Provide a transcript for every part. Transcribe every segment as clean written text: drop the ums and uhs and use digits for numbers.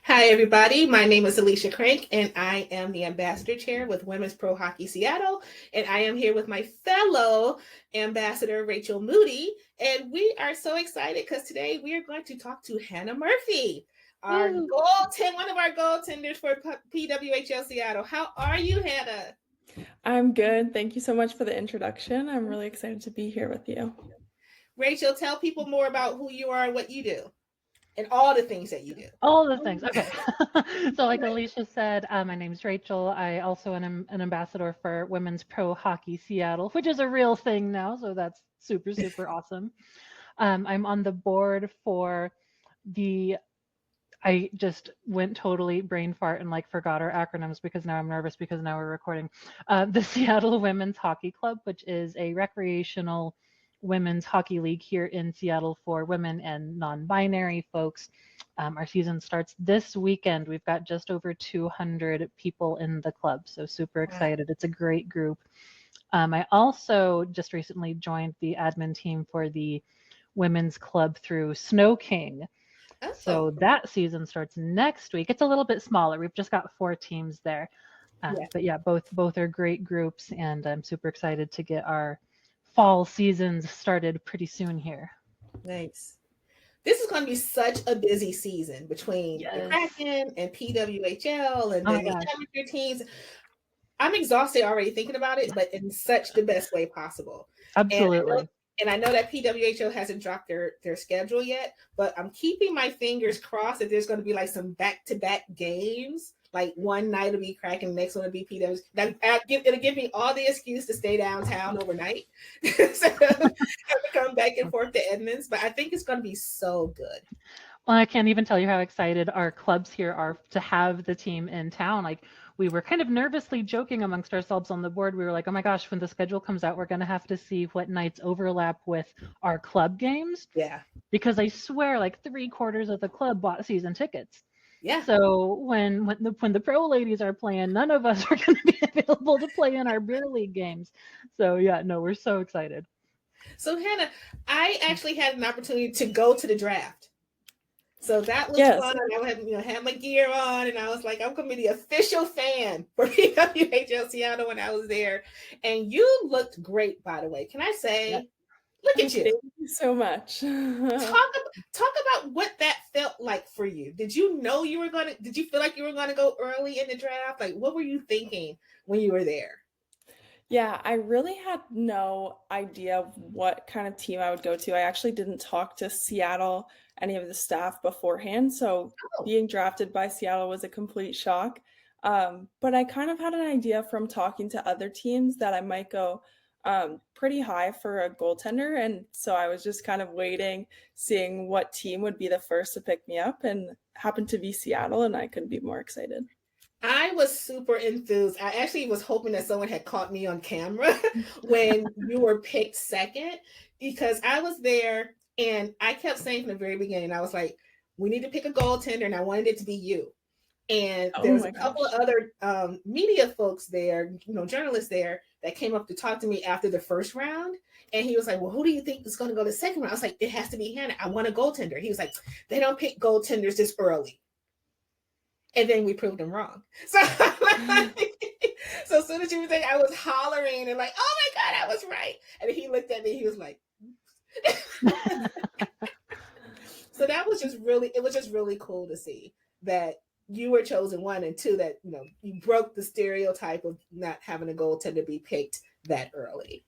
Hi, everybody. My name is Alicia Crank, and I am the Ambassador Chair with Women's Pro Hockey Seattle. And I am here with my fellow Ambassador, Rachel Moody. And we are so excited because today we are going to talk to Hannah Murphy, Woo! one of our goaltenders for PWHL Seattle. How are you, Hannah? I'm good. Thank you so much for the introduction. I'm really excited to be here with you. Rachel, tell people more about who you are and what you do, and all the things that you do. All the things. Okay. So, like Alicia said, my name's Rachel. I also am an ambassador for Women's Pro Hockey Seattle, which is a real thing now. So that's super, super awesome. I'm on the board for the. I just went totally brain fart and like forgot our acronyms because now I'm nervous because now we're recording. The Seattle Women's Hockey Club, which is a recreational women's hockey league here in Seattle for women and non-binary folks. Our season starts this weekend. We've got just over 200 people in the club, so super Wow. excited. It's a great group. I also just recently joined the admin team for the women's club through Snow King. Oh, So that season starts next week. It's a little bit smaller. We've just got 4 teams there. yeah, But yeah, both are great groups, and I'm super excited to get our fall seasons started pretty soon here. nice. This is going to be such a busy season between the Yes. Kraken and PWHL and Oh my then the gosh. amateur teams. I'm exhausted already thinking about it, but in such the best way possible. And I know, Absolutely. and I know that PWHL hasn't dropped their schedule yet, but I'm keeping my fingers crossed that there's going to be like some back-to-back games. Like one night will be Kraken, the next one will be PW. It'll give me all the excuse to stay downtown overnight, so have to come back and forth to Edmonds. But I think it's going to be so good. Well, I can't even tell you how excited our clubs here are to have the team in town. Like, we were kind of nervously joking amongst ourselves on the board. We were like, oh my gosh, when the schedule comes out, we're going to have to see what nights overlap with our club games. Yeah, Because I swear, like 3/4 of the club bought season tickets. yeah. So when the pro ladies are playing, none of us are going to be available to play in our beer league games. So yeah, no, we're so excited. So Hannah, I actually had an opportunity to go to the draft. So that was Yes. fun. I had, had my gear on, and I was like, I'm going to be the official fan for PWHL Seattle when I was there. And you looked great, by the way. Can I Yeah. say, look at you. Thank Talk you. about, So much. talk about what that felt like for you. Did you know you were going to? Did you feel like you were going to go early in the draft? Like, what were you thinking when you were there? Yeah, I really had no idea of what kind of team I would go to. I actually didn't talk to Seattle, any of the staff beforehand. So Oh, being drafted by Seattle was a complete shock. But I kind of had an idea from talking to other teams that I might go pretty high for a goaltender. And so I was just kind of waiting, seeing what team would be the first to pick me up, and happened to be Seattle, and I couldn't be more excited. I was super enthused. I actually was hoping that someone had caught me on camera when you were picked second because I was there and I kept saying from the very beginning, I was like, we need to pick a goaltender, and I wanted it to be you. And Oh there was my a couple of gosh. other media folks there, journalists there that came up to talk to me after the first round. And he was like, well, who do you think is going to go to the second round? I was like, it has to be Hannah. I want a goaltender. He was like, they don't pick goaltenders this early. And then we proved him wrong. So, so as soon as you were saying, I was hollering and like, oh my God, I was right. And he looked at me, he was like, so that was just really, it was just really cool to see that you were chosen one, and two, that, you broke the stereotype of not having a goaltender be picked that early.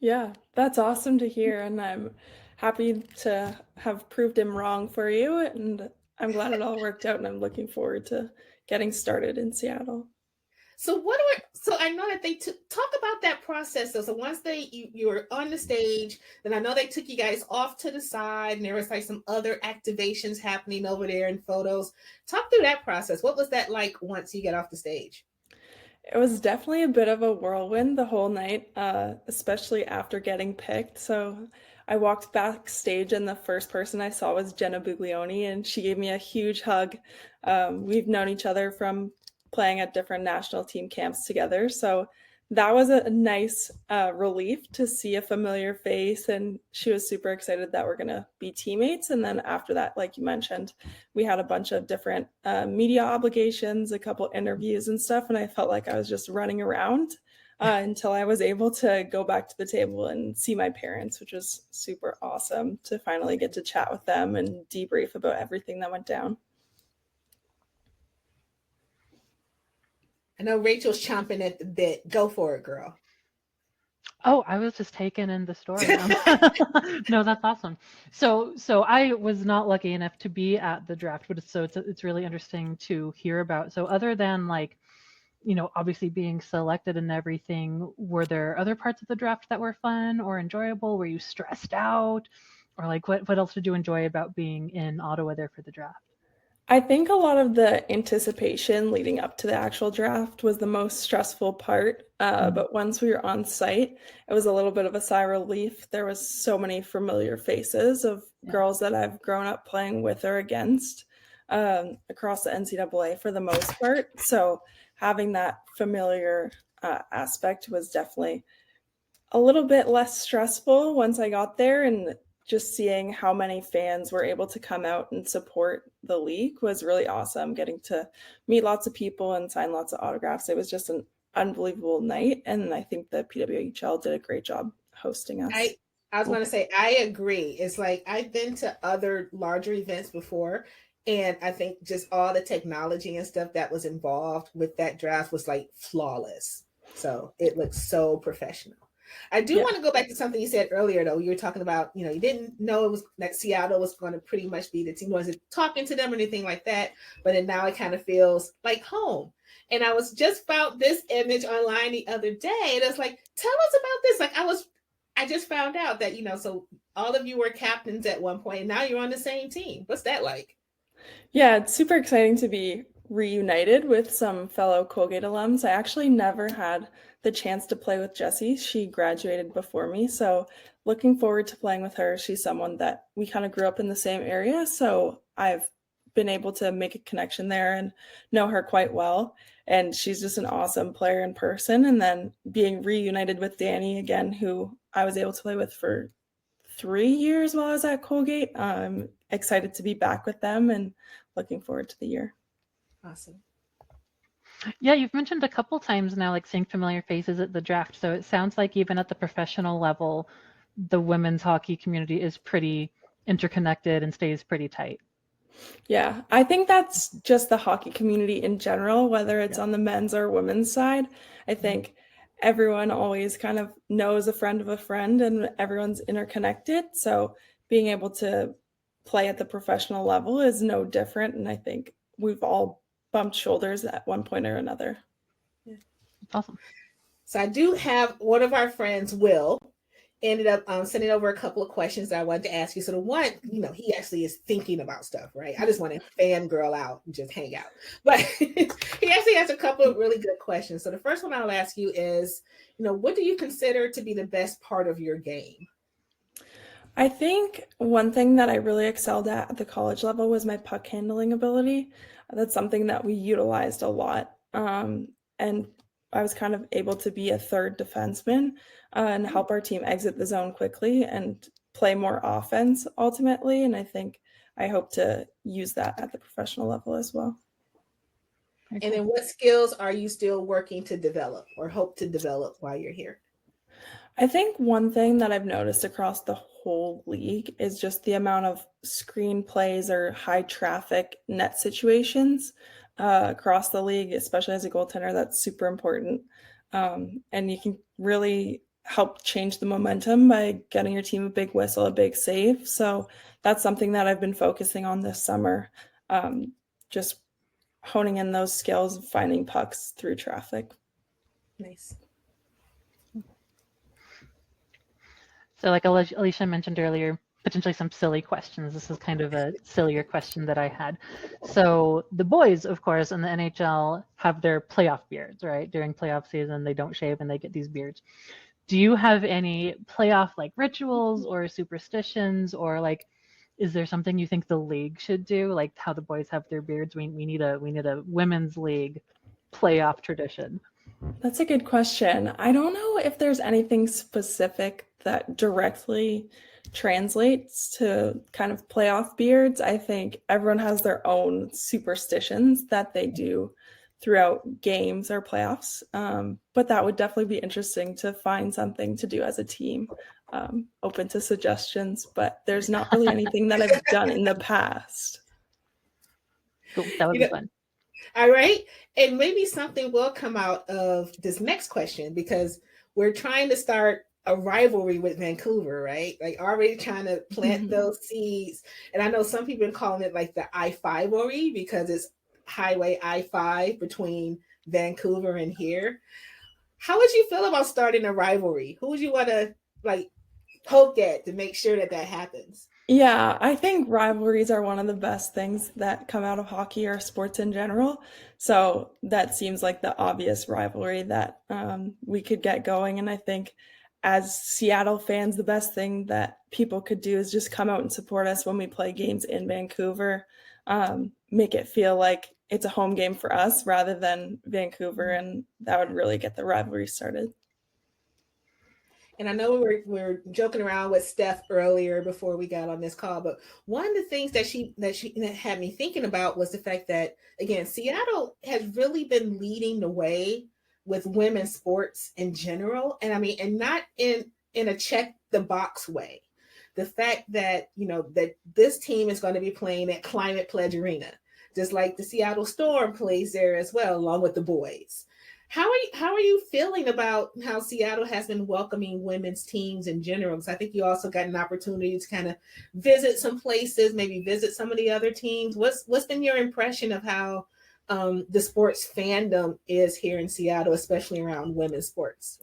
Yeah, that's awesome to hear, and I'm happy to have proved him wrong for you, and I'm glad it all worked out, and I'm looking forward to getting started in Seattle. So I know that they talk about that process. So once you were on the stage, then I know they took you guys off to the side, and there was like some other activations happening over there and photos. Talk through that process. What was that like once you get off the stage? It was definitely a bit of a whirlwind the whole night, especially after getting picked. So I walked backstage, and the first person I saw was Jenna Buglioni, and she gave me a huge hug. We've known each other from playing at different national team camps together. So that was a nice relief to see a familiar face, and she was super excited that we're going to be teammates. And then after that, like you mentioned, we had a bunch of different media obligations, a couple interviews and stuff, and I felt like I was just running around until I was able to go back to the table and see my parents, which was super awesome to finally get to chat with them and debrief about everything that went down. I know Rachel's chomping at the bit. Go for it, girl. Oh, I was just taken in the story. No, that's awesome. So I was not lucky enough to be at the draft, but it's really interesting to hear about. So other than like, obviously being selected and everything, were there other parts of the draft that were fun or enjoyable? Were you stressed out? Or like what else did you enjoy about being in Ottawa there for the draft? I think a lot of the anticipation leading up to the actual draft was the most stressful part. But once we were on site, it was a little bit of a sigh of relief. There was so many familiar faces of girls that I've grown up playing with or against across the NCAA for the most part. So having that familiar aspect was definitely a little bit less stressful once I got there, and just seeing how many fans were able to come out and support the league was really awesome. Getting to meet lots of people and sign lots of autographs. It was just an unbelievable night, and I think the PWHL did a great job hosting us. I was going to say, I agree. It's like I've been to other larger events before, and I think just all the technology and stuff that was involved with that draft was like flawless. So it looks so professional. I do want to go back to something you said earlier, though. You were talking about, you didn't know it was that Seattle was going to pretty much be the team. Wasn't talking to them or anything like that, but then now it kind of feels like home. And I was just found this image online the other day, and it's like, tell us about this. Like I just found out that so all of you were captains at one point, and now you're on the same team. What's that like? Yeah, it's super exciting to be reunited with some fellow Colgate alums. I actually never had the chance to play with Jessie. She graduated before me, so looking forward to playing with her. She's someone that we kind of grew up in the same area, so I've been able to make a connection there and know her quite well. And she's just an awesome player in person. And then being reunited with Danny again, who I was able to play with for 3 years while I was at Colgate. I'm excited to be back with them and looking forward to the year. Awesome. Yeah, you've mentioned a couple times now, like seeing familiar faces at the draft. So it sounds like even at the professional level, the women's hockey community is pretty interconnected and stays pretty tight. Yeah, I think that's just the hockey community in general, whether it's on the men's or women's side. I think everyone always kind of knows a friend of a friend and everyone's interconnected. So being able to play at the professional level is no different. And I think we've all bumped shoulders at one point or another. Yeah. Awesome. So I do have one of our friends, Will, ended up sending over a couple of questions that I wanted to ask you. So the one, he actually is thinking about stuff, right? I just want to fangirl out and just hang out. But he actually has a couple of really good questions. So the first one I'll ask you is, what do you consider to be the best part of your game? I think one thing that I really excelled at the college level was my puck handling ability. That's something that we utilized a lot. And I was kind of able to be a third defenseman and help our team exit the zone quickly and play more offense ultimately. And I think I hope to use that at the professional level as well. And then what skills are you still working to develop or hope to develop while you're here? I think one thing that I've noticed across the whole league is just the amount of screen plays or high traffic net situations across the league, especially as a goaltender. That's super important. And you can really help change the momentum by getting your team a big whistle, a big save. So that's something that I've been focusing on this summer, just honing in those skills, finding pucks through traffic. Nice. So like Alicia mentioned earlier, potentially some silly questions. This is kind of a sillier question that I had. So the boys, of course, in the NHL have their playoff beards, right? During playoff season, they don't shave and they get these beards. Do you have any playoff like rituals or superstitions, or like, is there something you think the league should do? Like how the boys have their beards? We need a women's league playoff tradition. That's a good question. I don't know if there's anything specific that directly translates to kind of playoff beards. I think everyone has their own superstitions that they do throughout games or playoffs. But that would definitely be interesting to find something to do as a team. Open to suggestions, but there's not really anything that I've done in the past. Cool. That would be fun. All right. And maybe something will come out of this next question, because we're trying to start a rivalry with Vancouver, right? Like already trying to plant those seeds. And I know some people are calling it like the I-5-ory, because it's Highway I-5 between Vancouver and here. How would you feel about starting a rivalry? Who would you want to like poke at to make sure that that happens? Yeah, I think rivalries are one of the best things that come out of hockey or sports in general. So that seems like the obvious rivalry that we could get going. And I think as Seattle fans, the best thing that people could do is just come out and support us when we play games in Vancouver. Make it feel like it's a home game for us rather than Vancouver, and that would really get the rivalry started. And I know we were joking around with Steph earlier before we got on this call, but one of the things that that had me thinking about was the fact that, again, Seattle has really been leading the way with women's sports in general, and I mean, and not in a check the box way. The fact that that this team is going to be playing at Climate Pledge Arena, just like the Seattle Storm plays there as well, along with the boys. How are you feeling about how Seattle has been welcoming women's teams in general? Because I think you also got an opportunity to kind of visit some places, maybe visit some of the other teams. What's been your impression of how the sports fandom is here in Seattle, especially around women's sports?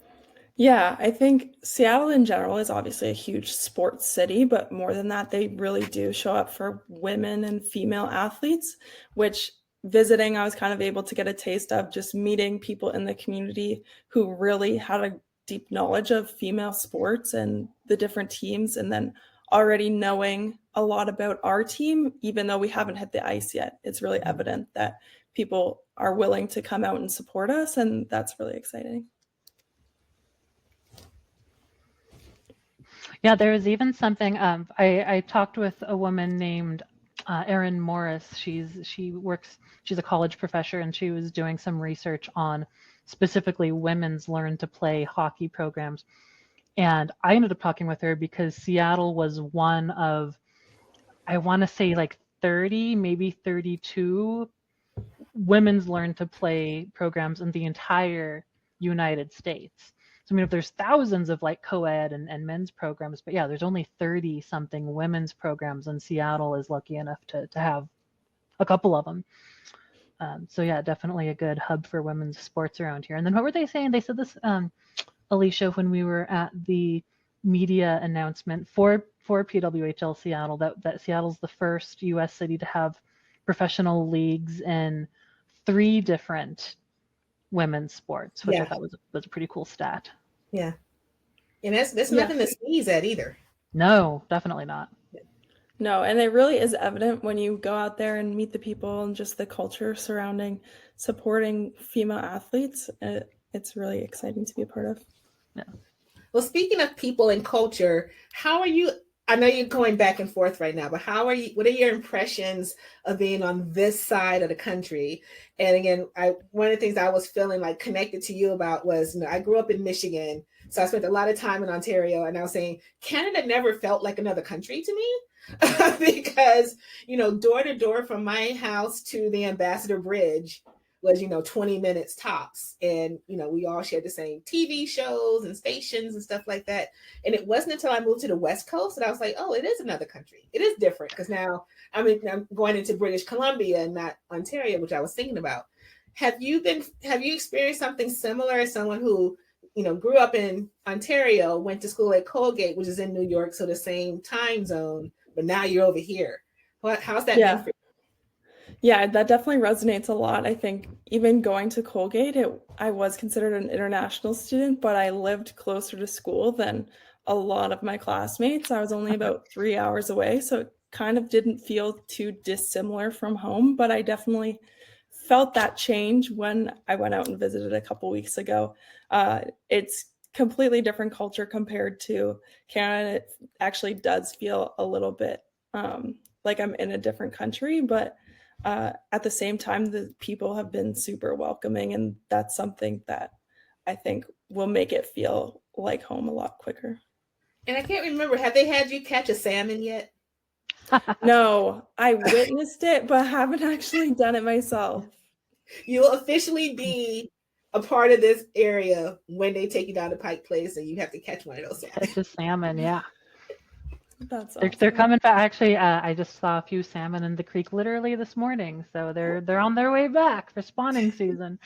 Yeah, I think Seattle in general is obviously a huge sports city, but more than that, they really do show up for women and female athletes, which visiting, I was kind of able to get a taste of just meeting people in the community who really had a deep knowledge of female sports and the different teams, and then already knowing a lot about our team, even though we haven't hit the ice yet. It's really evident that people are willing to come out and support us, and that's really exciting. Yeah, there was even something. I talked with a woman named Erin Morris. She's a college professor, and she was doing some research on specifically women's learn to play hockey programs. And I ended up talking with her because Seattle was one of, I want to say like 30, maybe 32 women's learn to play programs in the entire United States. So I mean, if there's thousands of like co-ed and men's programs, but yeah, there's only 30 something women's programs, and Seattle is lucky enough to have a couple of them. So yeah, definitely a good hub for women's sports around here. And then what were they saying? They said this, Alicia, when we were at the media announcement for PWHL Seattle, that Seattle's the first U.S. city to have professional leagues in 3 different women's sports, which I thought was a pretty cool stat. Yeah. And that's nothing to sneeze at either. No, definitely not. No, and it really is evident when you go out there and meet the people and just the culture surrounding supporting female athletes. It's really exciting to be a part of. Yeah. Well, speaking of people and culture, how are you? I know you're going back and forth right now, but how are you? What are your impressions of being on this side of the country? And again, one of the things I was feeling like connected to you about was, I grew up in Michigan, so I spent a lot of time in Ontario, and I was saying Canada never felt like another country to me because door to door from my house to the Ambassador Bridge was 20 minutes tops, and we all shared the same TV shows and stations and stuff like that. And it wasn't until I moved to the West Coast that I was like, oh, it is another country. It is different, because now I'm going into British Columbia and not Ontario, which I was thinking about. Have you experienced something similar as someone who grew up in Ontario, went to school at Colgate, which is in New York, so the same time zone, but now you're over here? How's that been for you? Yeah, that definitely resonates a lot. I think even going to Colgate, I was considered an international student, but I lived closer to school than a lot of my classmates. I was only about 3 hours away, so it kind of didn't feel too dissimilar from home, but I definitely felt that change when I went out and visited a couple weeks ago. It's completely different culture compared to Canada. It actually does feel a little bit like I'm in a different country, but at the same time, the people have been super welcoming, and that's something that I think will make it feel like home a lot quicker. And I can't remember, have they had you catch a salmon yet? No, I witnessed it, but haven't actually done it myself. You'll officially be a part of this area when they take you down to Pike Place and you have to catch one of those salmon. Catch a salmon, yeah. That's They're awesome. coming back. Actually, I just saw a few salmon in the creek literally this morning, so they're on their way back for spawning season.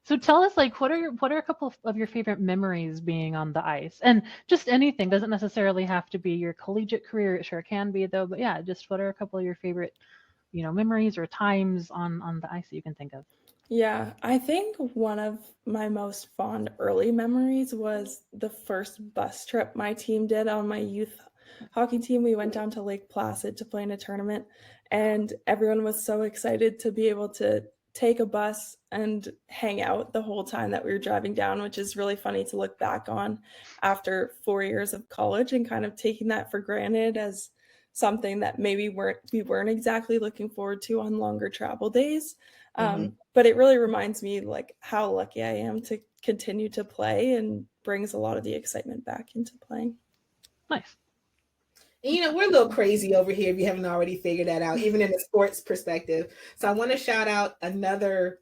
So tell us, like, what are a couple of your favorite memories being on the ice? And just anything, doesn't necessarily have to be your collegiate career. It sure can be though. But yeah, just what are a couple of your favorite, memories or times on the ice that you can think of? Yeah, I think one of my most fond early memories was the first bus trip my team did on my youth hockey team. We went down to Lake Placid to play in a tournament, and everyone was so excited to be able to take a bus and hang out the whole time that we were driving down, which is really funny to look back on after 4 years of college and kind of taking that for granted as something that maybe we weren't exactly looking forward to on longer travel days. But it really reminds me like how lucky I am to continue to play, and brings a lot of the excitement back into playing. Nice. And, we're a little crazy over here if you haven't already figured that out, even in the sports perspective. So I want to shout out another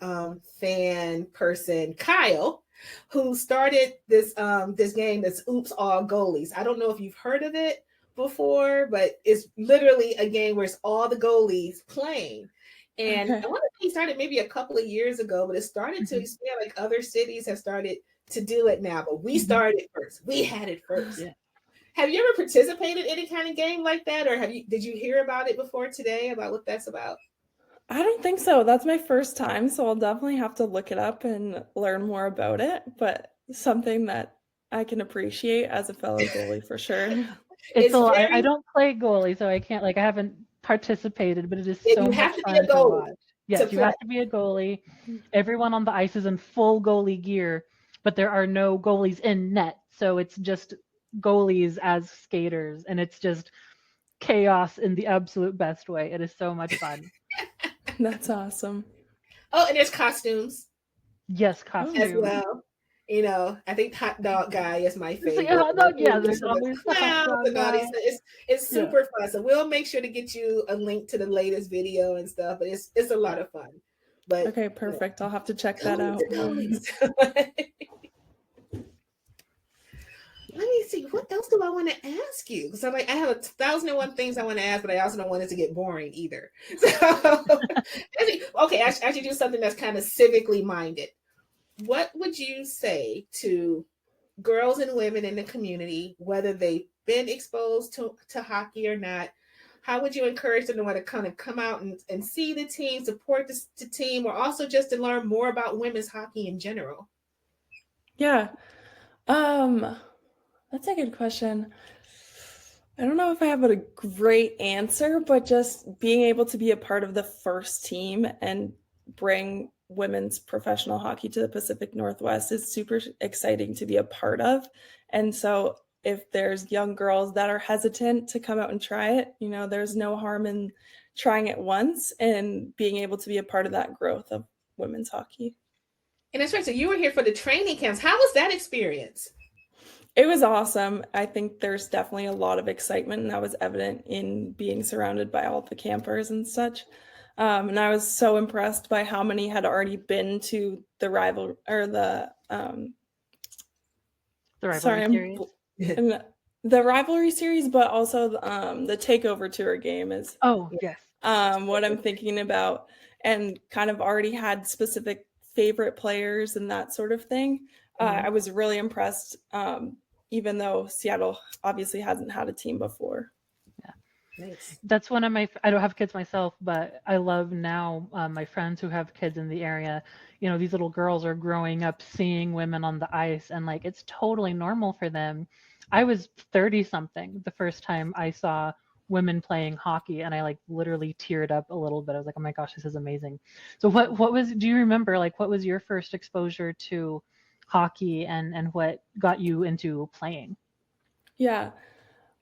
fan person, Kyle, who started this game that's Oops All Goalies. I don't know if you've heard of it before, but it's literally a game where it's all the goalies playing. And Okay. I want to say he started maybe a couple of years ago, but it started to expand. Like other cities have started to do it now, but we started first. We had it first. Yeah. Have you ever participated in any kind of game like that, or did you hear about it before today about what that's about? I don't think so. That's my first time, so I'll definitely have to look it up and learn more about it, but something that I can appreciate as a fellow goalie for sure. It's a lot. I very, don't play goalie, so I can't, like, I haven't participated, but it is you so much have to be a fun to goalie watch. to Yes, you play. have to be a goalie. Everyone on the ice is in full goalie gear, but there are no goalies in net. So it's just goalies as skaters, and it's just chaos in the absolute best way. It is so much fun. That's awesome. Oh, and there's costumes Yes, as costume. well. I think Hot Dog Guy is my It's favorite. like a hot dog. Yeah, There's there's always the hot clowns dog and all guy. these. It's Yeah. super fun. So we'll make sure to get you a link to the latest video and stuff. But it's a lot of fun. But Okay, perfect. I'll have to check that out. goalies. Let me see. What else do I want to ask you? Because I have 1,001 things I want to ask, but I also don't want it to get boring either. So, okay, I should do something that's kind of civically minded. What would you say to girls and women in the community, whether they've been exposed to hockey or not? How would you encourage them to want to kind of come out and see the team, support the team, or also just to learn more about women's hockey in general? Yeah. That's a good question. I don't know if I have a great answer, but just being able to be a part of the first team and bring women's professional hockey to the Pacific Northwest is super exciting to be a part of. And so if there's young girls that are hesitant to come out and try it, there's no harm in trying it once and being able to be a part of that growth of women's hockey. And that's right. So you were here for the training camps. How was that experience? It was awesome. I think there's definitely a lot of excitement, and that was evident in being surrounded by all the campers and such. And I was so impressed by how many had already been to the rivalry or the rivalry series. The rivalry series, but also the takeover tour game is yes. What I'm thinking about, and kind of already had specific favorite players and that sort of thing. I was really impressed, even though Seattle obviously hasn't had a team before. Yeah. Nice. That's one of my, I don't have kids myself, but I love now my friends who have kids in the area. These little girls are growing up seeing women on the ice, and it's totally normal for them. I was 30 something the first time I saw women playing hockey, and I like literally teared up a little bit. I was like, oh my gosh, this is amazing. So do you remember, like, what was your first exposure to hockey, and what got you into playing? Yeah.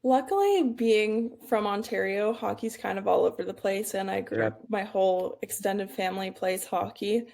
Luckily, being from Ontario, hockey's kind of all over the place, and I grew up, my whole extended family plays hockey.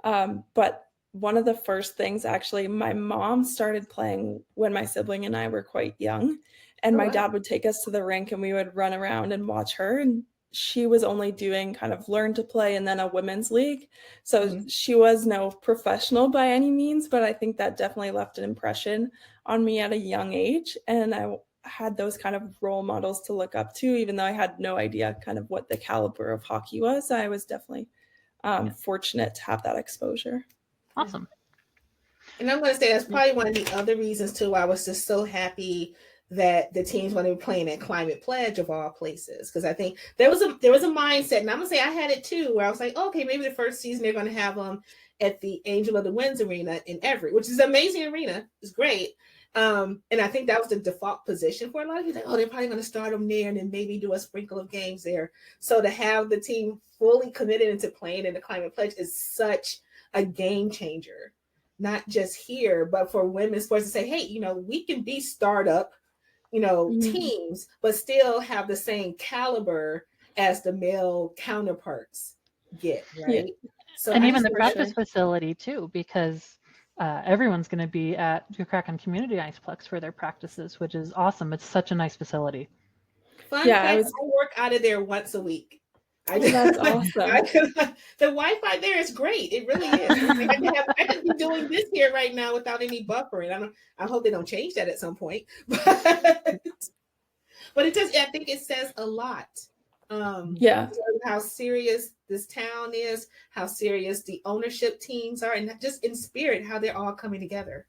But one of the first things, actually, my mom started playing when my sibling and I were quite young, and Oh, my wow. dad would take us to the rink and we would run around and watch her. And she was only doing kind of learn to play and then a women's league. So she was no professional by any means, but I think that definitely left an impression on me at a young age. And I had those kind of role models to look up to, even though I had no idea kind of what the caliber of hockey was. I was definitely fortunate to have that exposure. Awesome. And I'm going to say that's probably one of the other reasons too why I was just so happy that the teams want to be playing at Climate Pledge of all places, because I think there was a mindset, and I'm gonna say I had it too, where I was like, okay, maybe the first season they're going to have them at the Angel of the Winds Arena in Everett, which is an amazing arena. It's great. And I think that was the default position for a lot of people. Like, oh, they're probably going to start them there and then maybe do a sprinkle of games there. So to have the team fully committed into playing in the Climate Pledge is such a game changer, not just here, but for women's sports to say, hey, we can be startup, teams, but still have the same caliber as the male counterparts get, right? Yeah. So and even the practice facility too, because everyone's going to be at Kraken Community Iceplex for their practices, which is awesome. It's such a nice facility. Fun fact, I work out of there once a week. That's awesome. The Wi-Fi there is great. It really is. I could be doing this here right now without any buffering. I hope they don't change that at some point. But it does. I think it says a lot. How serious this town is, how serious the ownership teams are, and just in spirit, how they're all coming together.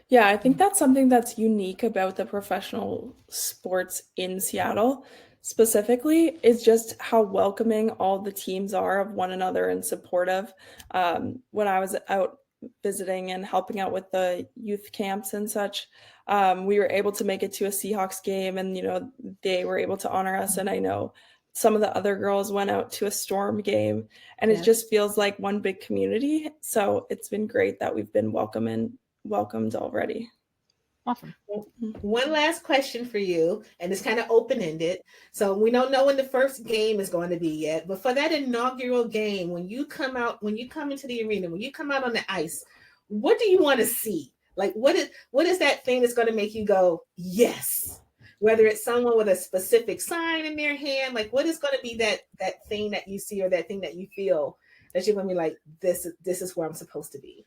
Yeah, I think that's something that's unique about the professional sports in Seattle specifically, is just how welcoming all the teams are of one another and supportive. When I was out visiting and helping out with the youth camps and such, we were able to make it to a Seahawks game, and they were able to honor us. And I know some of the other girls went out to a Storm game, and it just feels like one big community. So it's been great that we've been welcomed already. Awesome. One last question for you, and it's kind of open-ended. So we don't know when the first game is going to be yet, but for that inaugural game, when you come into the arena, when you come out on the ice, what do you want to see? Like, what is that thing that's going to make you go, yes? Whether it's someone with a specific sign in their hand, like what is going to be that thing that you see or that thing that you feel that you're going to be like, this is where I'm supposed to be?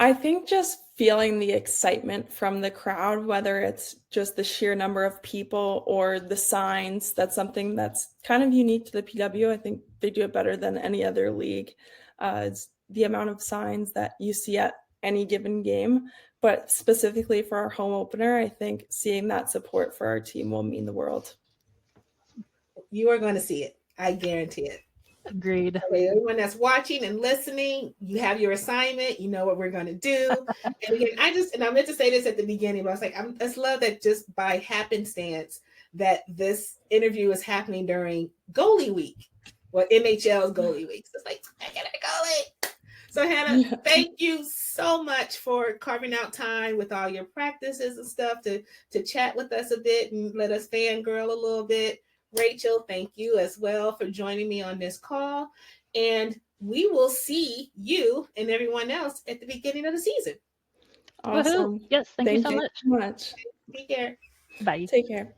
I think just feeling the excitement from the crowd, whether it's just the sheer number of people or the signs, that's something that's kind of unique to the PW. I think they do it better than any other league. It's the amount of signs that you see at any given game. But specifically for our home opener, I think seeing that support for our team will mean the world. You are going to see it. I guarantee it. Agreed. Okay, everyone that's watching and listening, you have your assignment. You know what we're going to do. And again, I meant to say this at the beginning, but I was like, I just love that just by happenstance that this interview is happening during goalie week, NHL's goalie week. So it's like, I got a goalie. So Hannah, thank you so much for carving out time with all your practices and stuff to chat with us a bit and let us fangirl a little bit. Rachel, thank you as well for joining me on this call. And we will see you and everyone else at the beginning of the season. Awesome. Woohoo. Yes, thank you so much. Take care. Bye. Take care.